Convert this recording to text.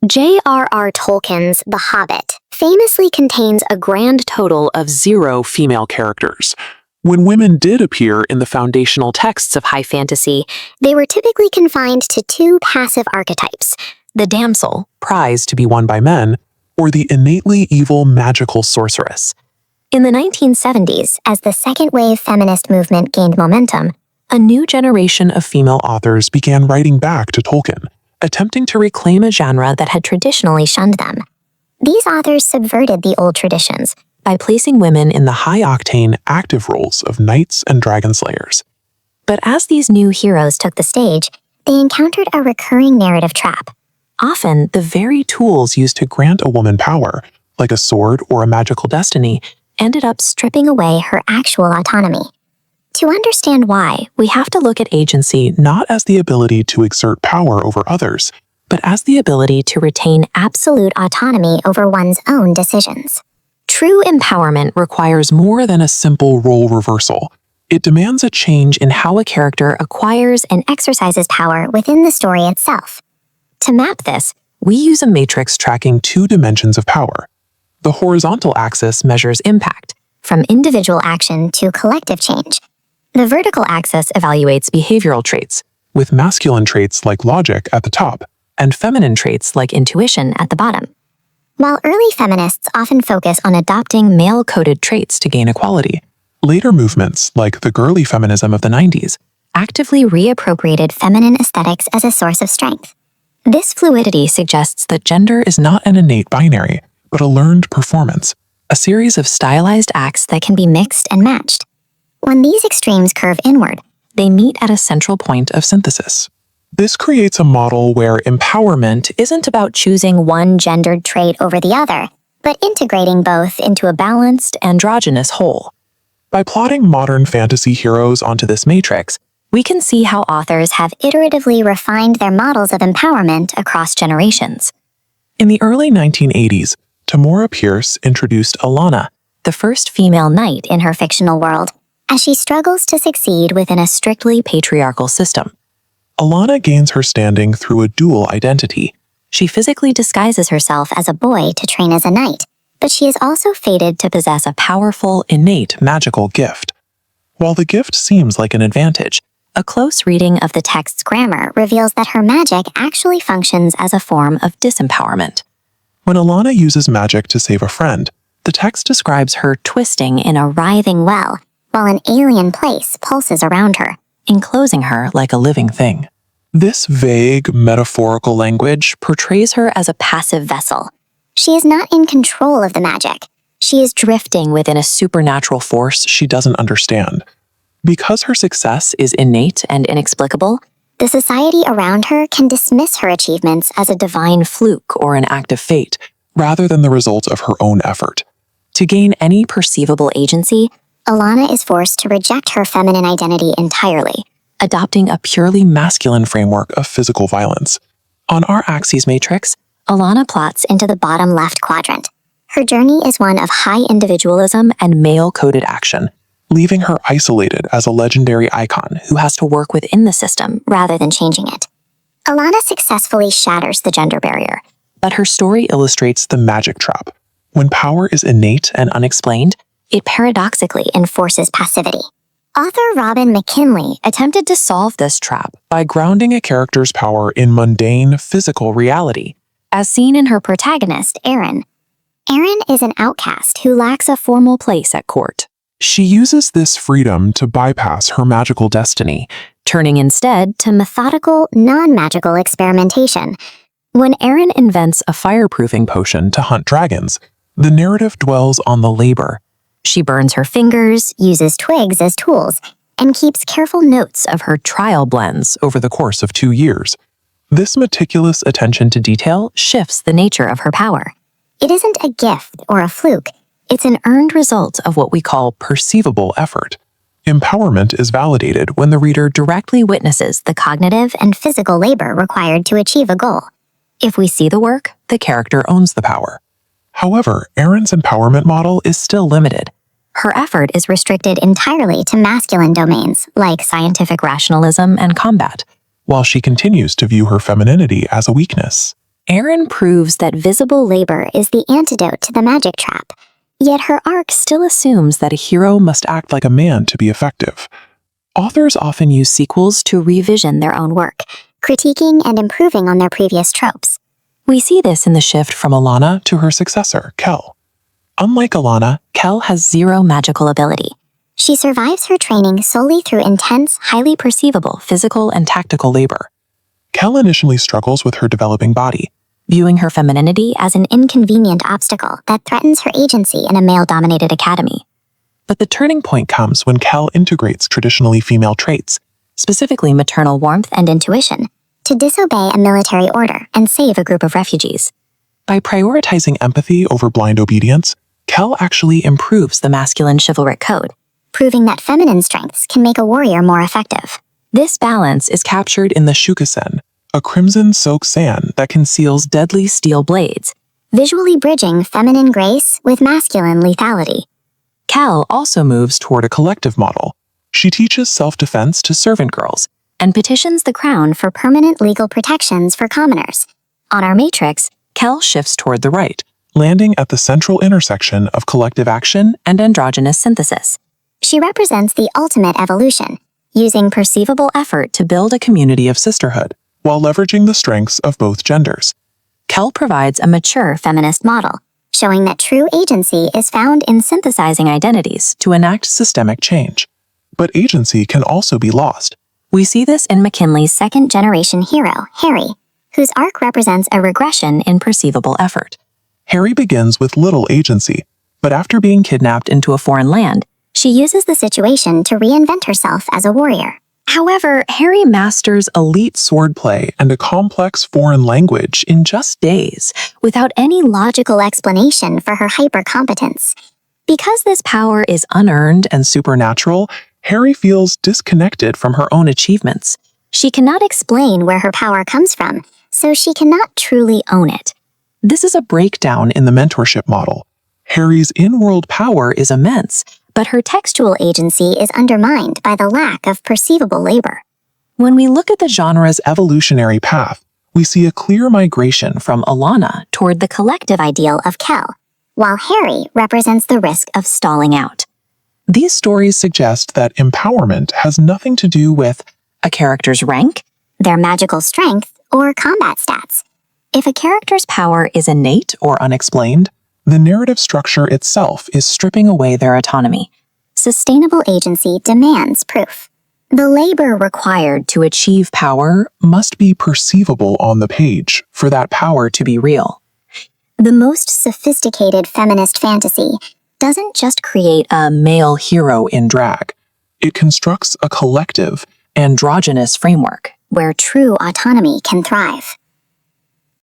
J.R.R. Tolkien's The Hobbit famously contains a grand total of 0 female characters. When women did appear in the foundational texts of high fantasy. They were typically confined to 2 passive archetypes: the damsel, prized to be won by men, or the innately evil magical sorceress. In the 1970s, as the second wave feminist movement gained momentum, a new generation of female authors began writing back to Tolkien, attempting to reclaim a genre that had traditionally shunned them. These authors subverted the old traditions by placing women in the high-octane, active roles of knights and dragon slayers. But as these new heroes took the stage, they encountered a recurring narrative trap. Often, the very tools used to grant a woman power, like a sword or a magical destiny, ended up stripping away her actual autonomy. To understand why, we have to look at agency not as the ability to exert power over others, but as the ability to retain absolute autonomy over one's own decisions. True empowerment requires more than a simple role reversal. It demands a change in how a character acquires and exercises power within the story itself. To map this, we use a matrix tracking 2 dimensions of power. The horizontal axis measures impact, from individual action to collective change. The vertical axis evaluates behavioral traits, with masculine traits like logic at the top, and feminine traits like intuition at the bottom. While early feminists often focus on adopting male-coded traits to gain equality, later movements, like the girly feminism of the 90s, actively reappropriated feminine aesthetics as a source of strength. This fluidity suggests that gender is not an innate binary, but a learned performance, a series of stylized acts that can be mixed and matched. When these extremes curve inward, they meet at a central point of synthesis. This creates a model where empowerment isn't about choosing one gendered trait over the other, but integrating both into a balanced, androgynous whole. By plotting modern fantasy heroes onto this matrix, we can see how authors have iteratively refined their models of empowerment across generations. In the early 1980s, Tamora Pierce introduced Alanna, the first female knight in her fictional world, as she struggles to succeed within a strictly patriarchal system. Alanna gains her standing through a dual identity. She physically disguises herself as a boy to train as a knight, but she is also fated to possess a powerful, innate magical gift. While the gift seems like an advantage, a close reading of the text's grammar reveals that her magic actually functions as a form of disempowerment. When Alanna uses magic to save a friend, the text describes her twisting in a writhing well, while an alien place pulses around her, enclosing her like a living thing. This vague, metaphorical language portrays her as a passive vessel. She is not in control of the magic. She is drifting within a supernatural force she doesn't understand. Because her success is innate and inexplicable, the society around her can dismiss her achievements as a divine fluke or an act of fate, rather than the result of her own effort. To gain any perceivable agency, Alanna is forced to reject her feminine identity entirely, adopting a purely masculine framework of physical violence. On our axes matrix, Alanna plots into the bottom left quadrant. Her journey is one of high individualism and male-coded action, leaving her isolated as a legendary icon who has to work within the system rather than changing it. Alanna successfully shatters the gender barrier. But her story illustrates the magic trap. When power is innate and unexplained, it paradoxically enforces passivity. Author Robin McKinley attempted to solve this trap by grounding a character's power in mundane, physical reality, as seen in her protagonist, Erin. Erin is an outcast who lacks a formal place at court. She uses this freedom to bypass her magical destiny, turning instead to methodical, non-magical experimentation. When Erin invents a fireproofing potion to hunt dragons, the narrative dwells on the labor. She burns her fingers, uses twigs as tools, and keeps careful notes of her trial blends over the course of 2 years. This meticulous attention to detail shifts the nature of her power. It isn't a gift or a fluke. It's an earned result of what we call perceivable effort. Empowerment is validated when the reader directly witnesses the cognitive and physical labor required to achieve a goal. If we see the work, the character owns the power. However, Erin's empowerment model is still limited. Her effort is restricted entirely to masculine domains like scientific rationalism and combat, while she continues to view her femininity as a weakness. Erin proves that visible labor is the antidote to the magic trap, yet her arc still assumes that A hero must act like a man to be effective. Authors often use sequels to revision their own work, critiquing and improving on their previous tropes. We see this in the shift from Alana to her successor, Kel. Unlike Alana, Kel has zero magical ability. She survives her training solely through intense, highly perceivable Physical and tactical labor. Kel initially struggles with her developing body, viewing her femininity as an inconvenient obstacle that threatens her agency in a male-dominated academy. but the turning point comes when Kel integrates traditionally female traits, specifically maternal warmth and intuition, to disobey a military order and save a group of refugees. By prioritizing empathy over blind obedience, Kel actually improves the masculine chivalric code, proving that feminine strengths can make a warrior more effective. This balance is captured in the Shukasen, a crimson soaked sand that conceals deadly steel blades, visually bridging feminine grace with masculine lethality. Kel also moves toward a collective model. She teaches self-defense to servant girls and petitions the crown for permanent legal protections for commoners. On our matrix, Kel shifts toward the right, landing at the central intersection of collective action and androgynous synthesis. She represents the ultimate evolution, using perceivable effort to build a community of sisterhood, while leveraging the strengths of both genders. Kel provides a mature feminist model, showing that true agency is found in synthesizing identities to enact systemic change. But agency can also be lost. We see this in McKinley's second-generation hero, Harry, whose arc represents a regression in perceivable effort. Harry begins with little agency, but after being kidnapped into a foreign land, she uses the situation to reinvent herself as a warrior. However, Harry masters elite swordplay and a complex foreign language in just days, without any logical explanation for her hyper-competence. Because this power is unearned and supernatural, Harry feels disconnected from her own achievements. She cannot explain where her power comes from, so she cannot truly own it. This is a breakdown in the mentorship model. Harry's in-world power is immense, but her textual agency is undermined by the lack of perceivable labor. When we look at the genre's evolutionary path, we see a clear migration from Alana toward the collective ideal of Kel, while Harry represents the risk of stalling out. These stories suggest that empowerment has nothing to do with a character's rank, their magical strength, or combat stats. If a character's power is innate or unexplained, the narrative structure itself is stripping away their autonomy. Sustainable agency demands proof. The labor required to achieve power must be perceivable on the page for that power to be real. The most sophisticated feminist fantasy doesn't just create a male hero in drag. It constructs a collective, androgynous framework where true autonomy can thrive.